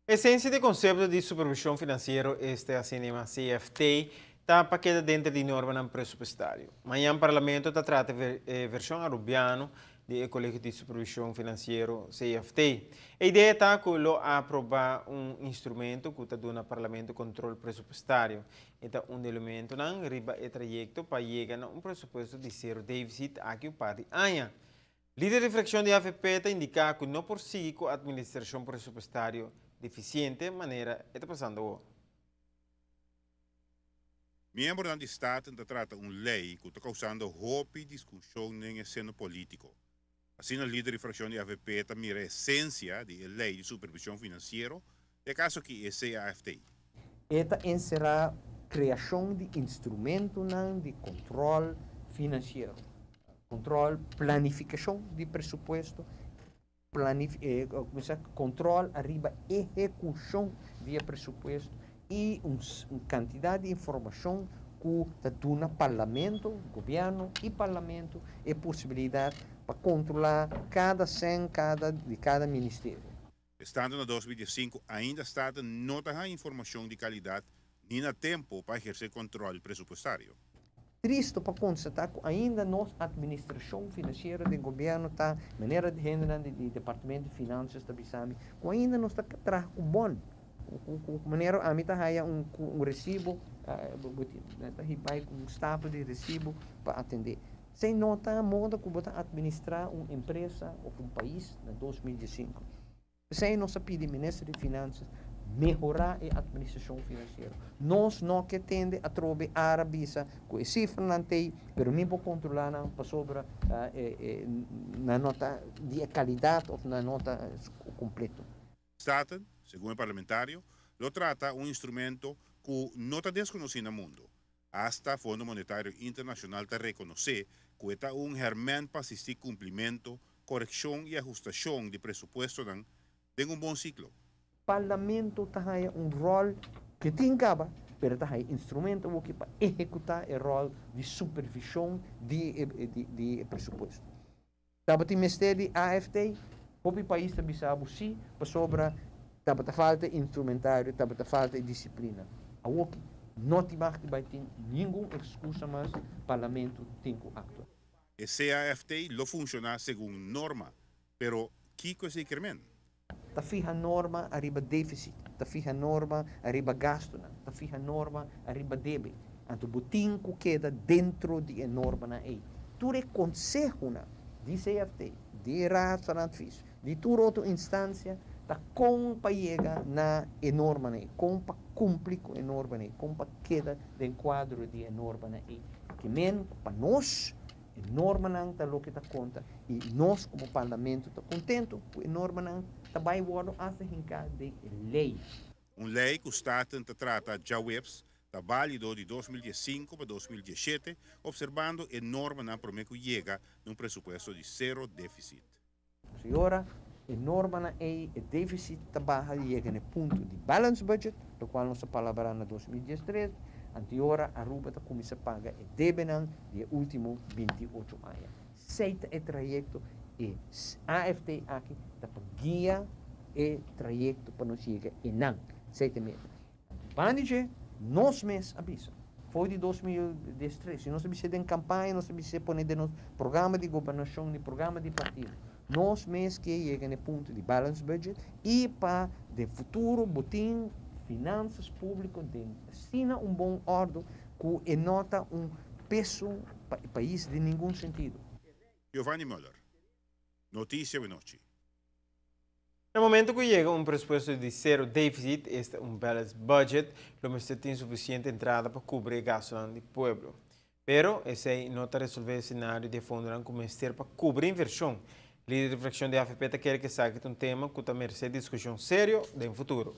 Essência do conceito de supervisão financeira este assim CFT está paquete dentro de norma não pressupostário. Amanhã o Parlamento está tratando a versão arubiano do Colégio de Supervisão Financeira CFT. A ideia está que lo aprovar instrumento que está dando ao Parlamento controle pressupostário. Este elemento não riba o trajeto para chegar a pressuposto de zero déficit aqui para o ano. Líder de reflexão de AFP indica que não prossegue com a administração pressupostária deficiente maneira está passando hoje. Membro do Estado trata lei que está causando roupa e discussão no seno político. Assim, o líder de fração de AVP mira a essência da lei de supervisão financeira, é caso que é CAFT. Esta encerra criação de instrumento de controle financeiro, controle, planificação de presupuesto, controle arriba execução de presupuesto e uma quantidade de informação que está no parlamento, governo e parlamento e possibilidade para controlar cada cem de cada ministério. Estando no 2005, ainda está não tem informação de qualidade nem no tempo para exercer controle pressupostário. Triste para constatar que ainda nossa administração financeira do governo está, maneira de renda do departamento de finanças da Bissami, que ainda não está trazendo um bom, maneira a mim está um recibo, vai com um estado de recibo para atender. Sem nota moda que você administrar uma empresa ou um país em 2005. Sem nossa pedir ministro de finanças melhorar a administração financeira. Nós não que tende a trobe a Arabisa com a cifra não tem, mas nem para controlar não para sobre na nota de qualidade ou na nota completa. Estado, segundo o parlamentário, lo trata instrumento que não está desconhecido no mundo. Hasta o Fundo Monetário Internacional está reconhecer que está germen para assistir cumprimento, correção e ajustação de presupuesto de bom ciclo. O parlamento tem rol que tem caba, mas tem instrumento para executar o rol de supervisão de presupuesto. Dapat o Ministério AFT, o país também sabe sim, para sobra, dapat falta instrumentário, dapat falta disciplina. A OKI não tem nenhuma excusa, mas o parlamento tem que actuar. O CAFT lo funciona segundo norma, pero que é incremento? Está fija norma arriba déficit, está fija norma arriba gasto, está fija norma arriba débito. Então, o botim que queda dentro de norma na EI. Tu consejo de CFT, de restaurante de toda outra instância, está com para chegar na norma na EI, com para cumprir com a norma na EI, com para queda dentro quadro de norma na EI. Que men para nós, a norma não está lo que está conta e nós como parlamento está contento com a norma não está bem guardo hasta hincar de lei. Lei que o Estado trata já webs, está válido de 2005 para 2017, observando a norma não promete que chega num pressuposto de zero déficit. Senhora, a norma na EI, o déficit está baixo e chega no ponto de balance budget, do qual nós falamos em 2013, anterior a Aruba está começando a pagar o débito de último 28 anos. Seita o trajeto e AFT aqui está para guiar o trajeto para nós chegar e não, 7 meses. Bandige, nós mesmos avisa. Foi de 2013, se nós sabemos em campanha, nós sabemos pôr no programa de governação, no programa de partido. Nós mesmos que chegamos no ponto de balance budget e para o futuro, botim, finanças públicas, assina bom ordem que nota peso para o país de nenhum sentido. Giovanni Müller, Notícia de Noite. No momento que chega pressuposto de zero déficit, este balance budget, lo mesmo tem suficiente entrada para cobrir gastos do povo. Pero, esse não está resolver o cenário de fundo que começar para cobrir inversão. Líder de fração de AFP quer que saque tema que está mercê de discussão séria no futuro.